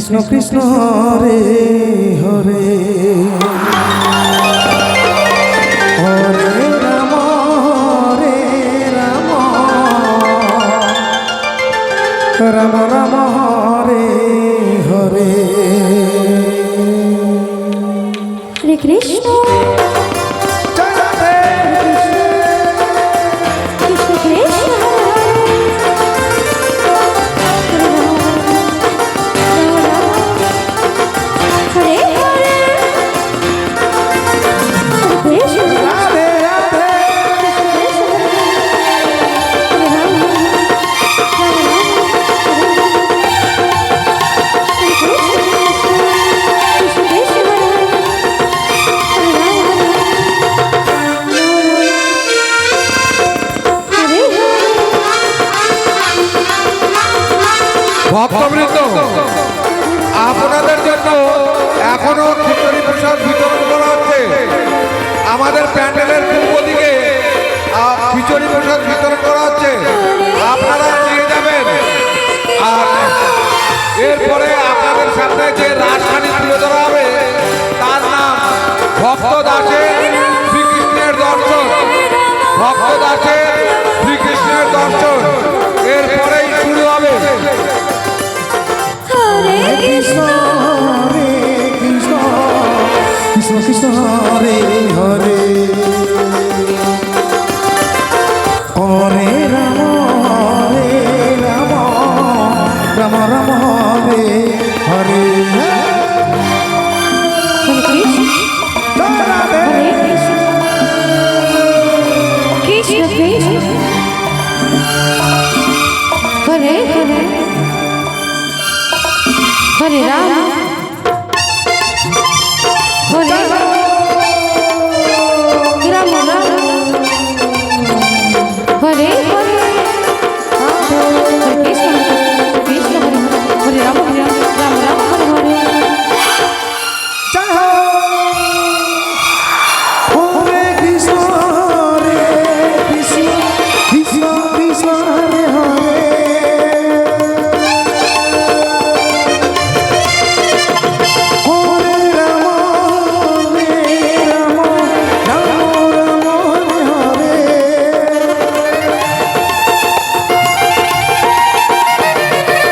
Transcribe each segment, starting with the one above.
কৃষ্ণ কৃষ্ণ হরে হরে হরে রাম রাম রাম হরে হরে হরে কৃষ্ণ ভক্তবৃন্দ, আপনাদের জন্য এখনো খিচুড়ি প্রসাদ বিতরণ করা হচ্ছে। আমাদের প্যান্ডেলের পূর্ব দিকে খিচুড়ি প্রসাদ বিতরণ করা হচ্ছে, আপনারা নিয়ে যাবেন। আর এরপরে আপনাদের সামনে যে রাজধানী তুলে ধরা হবে তার নাম ভক্ত দাসের শ্রীকৃষ্ণের দর্শন। ভক্ত দাসের শ্রীকৃষ্ণের দর্শন এরপরেই শুরু হবে। কৃষ্ণ হরে কৃষ্ণ কৃষ্ণ কৃষ্ণ হরে হরে হরে রাম রাম রাম হরে হরে কৃষ্ণ কৃষ্ণ হরে হরে হরে রাম হরে রাম রাম হরে হরে কৃষ্ণ কৃষ্ণ হরে হরে রাম রাম রাম হরে হরে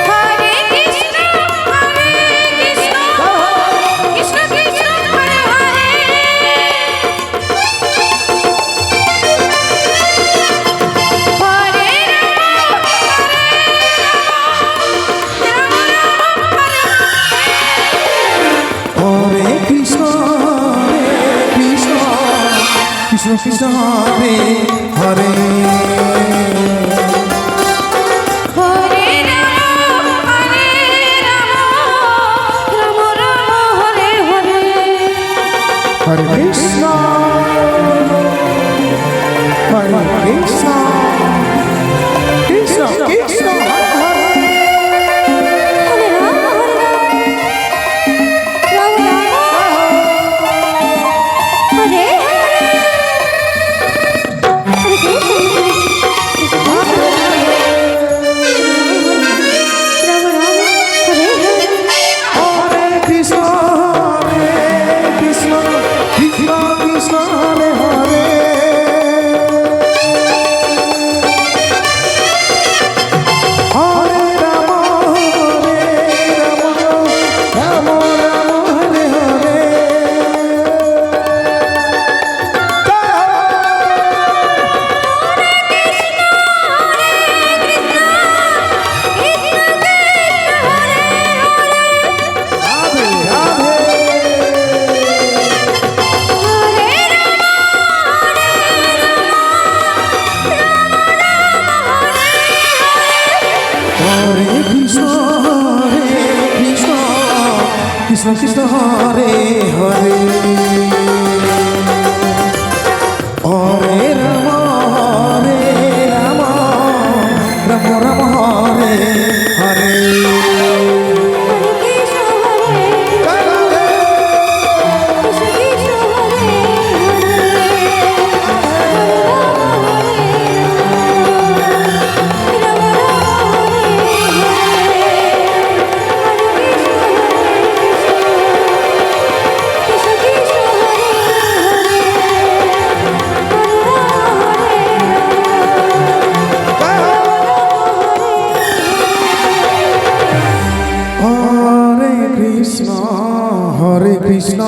হরে কৃষ্ণ হরে কৃষ্ণ কৃষ্ণ কৃষ্ণ হরে হরে কৃষ্ণ কৃষ্ণ হরে হরে হরে রাম রাম রাম হরে হরে হরে কৃষ্ণ হরে কৃষ্ণ কৃষ্ণ কৃষ্ণ কৃষ্ণ কৃষ্ণ হরে হরে হরে রাম রাম রাম রাম হরে হরে Hare কৃষ্ণ হরে কৃষ্ণ